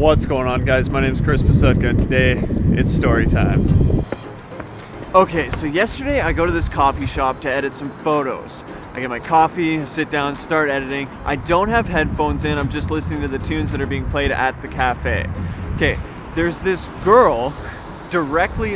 What's going on, guys? My name is Psutka, and today it's story time. Okay, so yesterday I go to this coffee shop to edit some photos. I get my coffee, sit down, start editing. I don't have headphones in, I'm just listening to the tunes that are being played at the cafe. Okay, there's this girl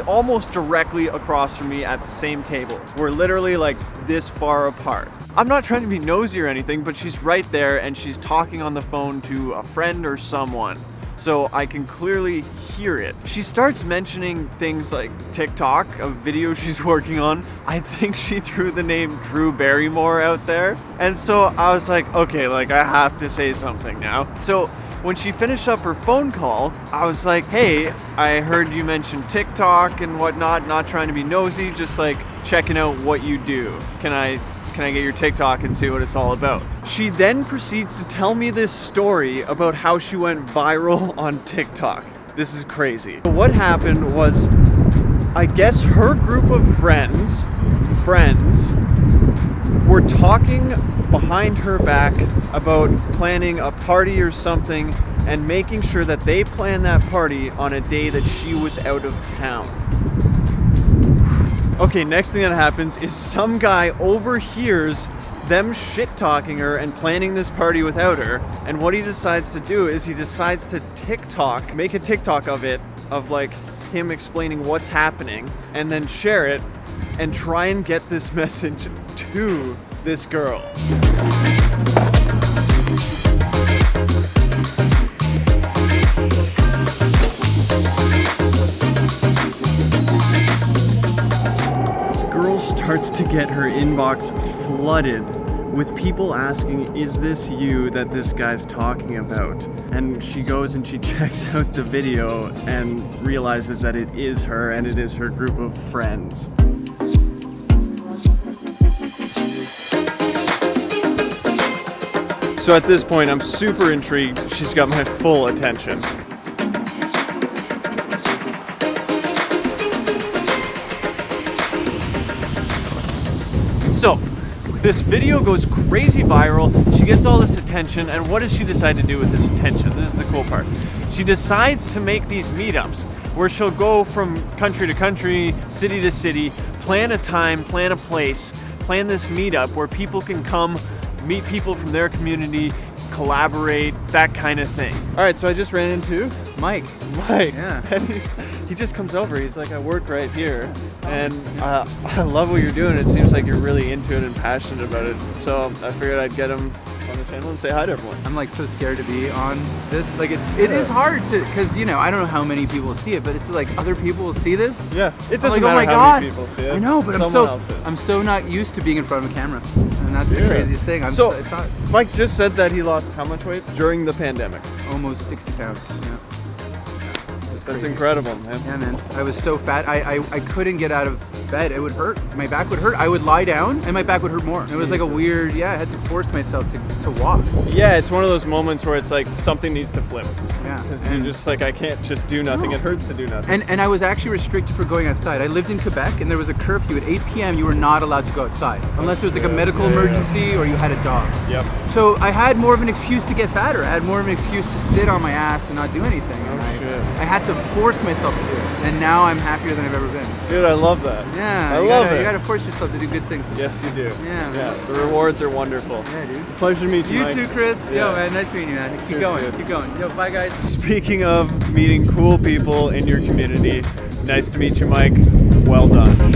almost directly across from me at the same table. We're literally like this far apart. I'm not trying to be nosy or anything, but she's right there and she's talking on the phone to a friend or someone. So I can clearly hear it. She starts mentioning things like TikTok, a video she's working on. I think she threw the name Drew Barrymore out there. And so I was like, okay, like I have to say something now. So when she finished up her phone call, I was like, hey, I heard you mention TikTok and whatnot, not trying to be nosy, just like checking out what you do. Can I get your TikTok and see what it's all about? She then proceeds to tell me this story about how she went viral on TikTok. This is crazy. What happened was, I guess her group of friends were talking behind her back about planning a party or something and making sure that they planned that party on a day that she was out of town. Okay, next thing that happens is some guy overhears them shit-talking her and planning this party without her, and what he decides to do is he decides to make a TikTok of it, of like him explaining what's happening, and then share it and try and get this message to this girl. Starts to get her inbox flooded with people asking, is this you that this guy's talking about? And she goes and she checks out the video and realizes that it is her and it is her group of friends. So at this point, I'm super intrigued. She's got my full attention. So, this video goes crazy viral, she gets all this attention, and what does she decide to do with this attention? This is the cool part. She decides to make these meetups where she'll go from country to country, city to city, plan a time, plan a place, plan this meetup where people can come, meet people from their community, collaborate, that kind of thing. All right, so I just ran into Mike. Yeah. And he just comes over. He's like, I work right here, and I love what you're doing. It seems like you're really into it and passionate about it. So I figured I'd get him on the channel and say hi to everyone. I'm like so scared to be on this. Like it is hard to, because you know, I don't know how many people see it, but it's like other people will see this. Yeah, it doesn't matter oh my how God. Many people see it. I know, but I'm so not used to being in front of a camera, and that's the craziest thing. Mike just said that he lost how much weight during the pandemic? Almost 60 pounds. Yeah. That's incredible, man. Yeah, man. I was so fat. I couldn't get out of bed. It would hurt. My back would hurt. I would lie down and my back would hurt more. It was like a weird, I had to force myself to walk. Yeah, it's one of those moments where it's like something needs to flip. Yeah. Because you're just like, I can't just do nothing. No. It hurts to do nothing. And I was actually restricted for going outside. I lived in Quebec and there was a curfew. At 8 p.m. you were not allowed to go outside. Unless it was like a medical emergency or you had a dog. Yep. So I had more of an excuse to get fatter. I had more of an excuse to sit on my ass and not do anything. I had to force myself to do it, and now I'm happier than I've ever been. Dude, I love that. Yeah, I love it. You gotta force yourself to do good things. Yes, you do. Yeah. The rewards are wonderful. Yeah, dude. It's a pleasure to meet you, Mike. You too, Chris. Yeah. Yo, man, nice meeting you, man. Keep going. Yo, bye, guys. Speaking of meeting cool people in your community, nice to meet you, Mike. Well done.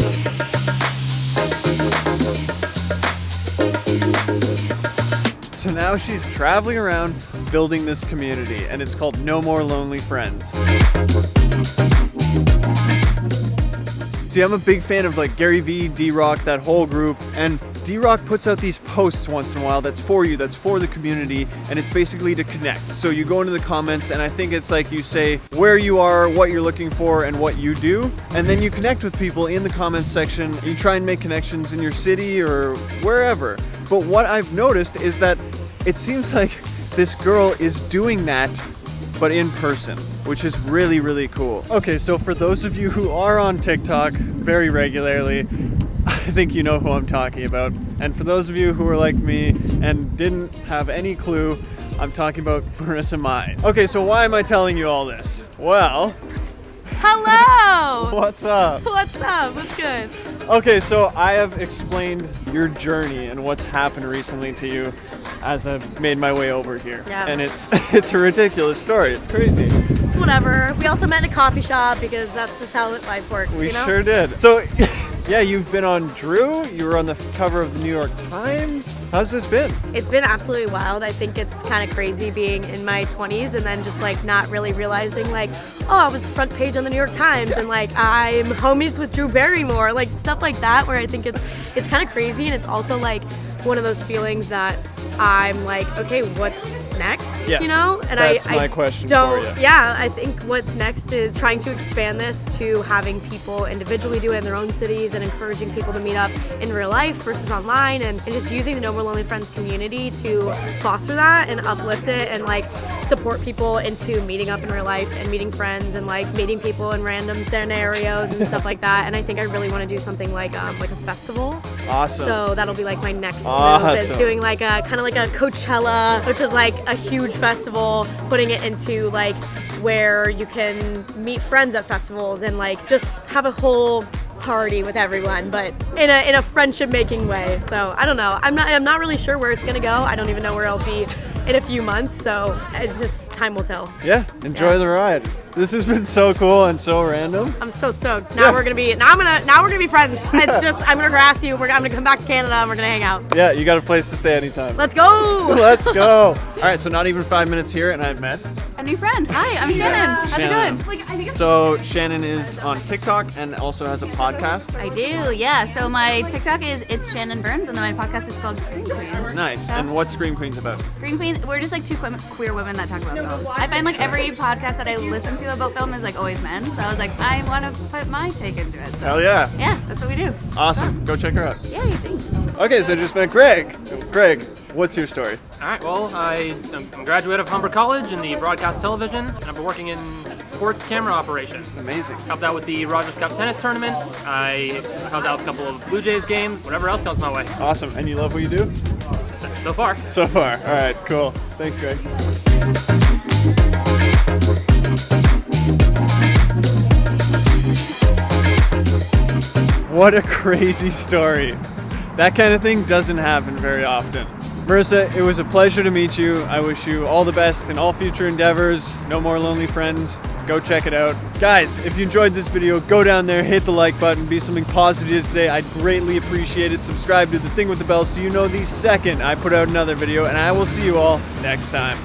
So now she's traveling around building this community, and it's called No More Lonely Friends. See, I'm a big fan of like Gary Vee, D-Rock, that whole group, and D-Rock puts out these posts once in a while that's for you, that's for the community, and it's basically to connect. So you go into the comments, and I think it's like you say where you are, what you're looking for, and what you do, and then you connect with people in the comments section. You try and make connections in your city or wherever. But what I've noticed is that it seems like this girl is doing that, but in person, which is really, really cool. Okay, so for those of you who are on TikTok very regularly, I think you know who I'm talking about. And for those of you who are like me and didn't have any clue, I'm talking about Marissa Meizz. Okay, so why am I telling you all this? Well, hello! What's up? What's up? What's good? Okay, so I have explained your journey and what's happened recently to you as I've made my way over here. Yeah. And it's a ridiculous story. It's crazy. It's whatever. We also met in a coffee shop because that's just how life works, We you know? sure did. So, yeah, you've been on Drew. You were on the cover of the New York Times. How's this been? It's been absolutely wild. I think it's kind of crazy being in my 20s and then just like not really realizing like, oh, I was front page on the New York Times and like I'm homies with Drew Barrymore, like stuff like that, where I think it's kind of crazy, and it's also like one of those feelings that I'm like, okay, what's next? Yes, you know? And that's I my question don't, for you. yeah, I think what's next is trying to expand this to having people individually do it in their own cities and encouraging people to meet up in real life versus online, and just using the No More Lonely Friends community to foster that and uplift it and like support people into meeting up in real life and meeting friends and like meeting people in random scenarios and stuff like that. And I think I really want to do something like a festival. Awesome. So that'll be like my next Awesome. move, is doing like a kind of like a Coachella, which is like a huge festival, putting it into like where you can meet friends at festivals and like just have a whole party with everyone, but in a friendship making way. So I don't know. I'm not really sure where it's gonna go. I don't even know where I'll be in a few months. So it's just time will tell. Yeah, enjoy the ride. This has been so cool and so random. I'm so stoked. Now we're gonna be friends. It's just I'm gonna harass you. I'm gonna come back to Canada and we're gonna hang out. Yeah, you got a place to stay anytime. Let's go. Let's go. All right, so not even 5 minutes here, and I've met A new friend. Hi, I'm Shannon. How's it going? So Shannon is on TikTok and also has a podcast. I do, yeah. So my TikTok is It's Shannon Burns, and then my podcast is called Scream Queens. Nice. And what's Scream Queens about? Scream Queens, we're just like two queer women that talk about film. I find like every podcast that I listen to about film is like always men, so I was like, I want to put my take into it. So, Hell yeah. yeah, that's what we do. Awesome. Go check her out. Yay, thanks. Okay, so I just met Greg. Greg, what's your story? All right, well, I'm a graduate of Humber College in the broadcast television, and I've been working in sports camera operations. Amazing. Helped out with the Rogers Cup tennis tournament. I helped out with a couple of Blue Jays games, whatever else comes my way. Awesome. And you love what you do? So far. So far. All right, cool. Thanks, Greg. What a crazy story. That kind of thing doesn't happen very often. Marissa, it was a pleasure to meet you. I wish you all the best in all future endeavors. No More Lonely Friends. Go check it out. Guys, if you enjoyed this video, go down there, hit the like button, be something positive today. I'd greatly appreciate it. Subscribe to the thing with the bell so you know the second I put out another video, and I will see you all next time.